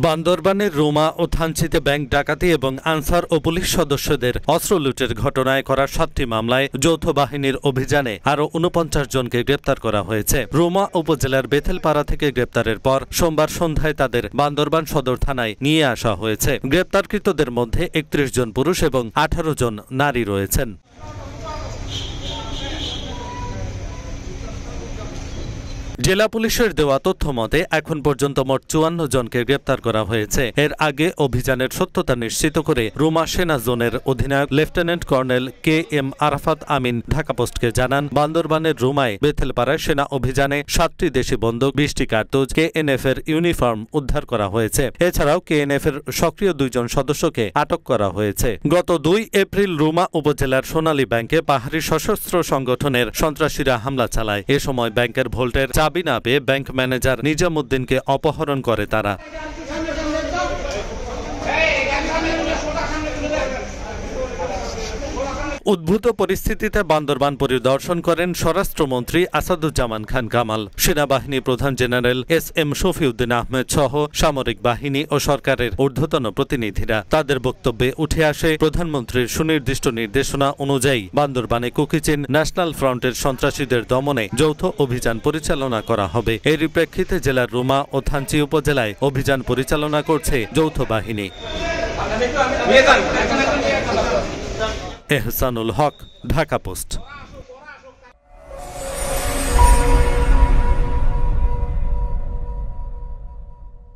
বান্দরবানের রুমা ও থানচিতে ব্যাংক ডাকাতি এবং আনসার ও পুলিশ সদস্যদের অস্ত্র লুটের ঘটনায় করা 7টি মামলায় যৌথ বাহিনীর অভিযানে আরও 49 জনকে গ্রেপ্তার করা হয়েছে। রুমা উপজেলার বেথেলপাড়া থেকে গ্রেপ্তারের পর সোমবার সন্ধ্যায় তাদের বান্দরবান সদর থানায় নিয়ে আসা হয়েছে। গ্রেপ্তারকৃতদের মধ্যে 31 জন পুরুষ এবং 18 জন নারী রয়েছেন। জেলা পুলিশের দেওয়া তথ্য মতে এখন পর্যন্ত মোট 54 জনকে গ্রেপ্তার করা হয়েছে। এর আগে অভিযানের সত্যতা নিশ্চিত করে রুমা সেনা জোনের অধিনায়ক লেফটেন্যান্ট কর্নেল KM আরাফাত আমিন ঢাকা পোস্টকে জানান, বান্দরবানের রুমায় বেথেলপাড়ায় সেনা অভিযানে 7টি দেশি বন্দুক, 20টি কার্তুজ, KNF এর ইউনিফর্ম উদ্ধার করা হয়েছে। এছাড়াও KNF এর সক্রিয় 2 জন সদস্যকে আটক করা হয়েছে। গত 2 এপ্রিল রুমা উপজেলার সোনালী ব্যাংকে পাহাড়ি সশস্ত্র সংগঠনের সন্ত্রাসীরা হামলা চালায়। এ সময় ব্যাংকের ভোল্টের চাবি না পেয়ে ব্যাংক ম্যানেজার নিজামুদ্দিনকে অপহরণ করে তারা। উদ্ভূত পরিস্থিতিতে বান্দরবান পরিদর্শন করেন স্বরাষ্ট্রমন্ত্রী আসাদুজ্জামান খান কামাল, সেনাবাহিনী প্রধান জেনারেল SM শফিউদ্দিন আহমেদ সহ সামরিক বাহিনী ও সরকারের ঊর্ধ্বতন প্রতিনিধিরা। তাদের বক্তব্যে উঠে আসে, প্রধানমন্ত্রীর সুনির্দিষ্ট নির্দেশনা অনুযায়ী বান্দরবানে কুকিচিন ন্যাশনাল ফ্রন্টের সন্ত্রাসীদের দমনে যৌথ অভিযান পরিচালনা করা হবে। এরই প্রেক্ষিতে জেলার রুমা ও থানচি উপজেলায় অভিযান পরিচালনা করছে যৌথ বাহিনী। এহসানুল হক, ঢাকা পোস্ট।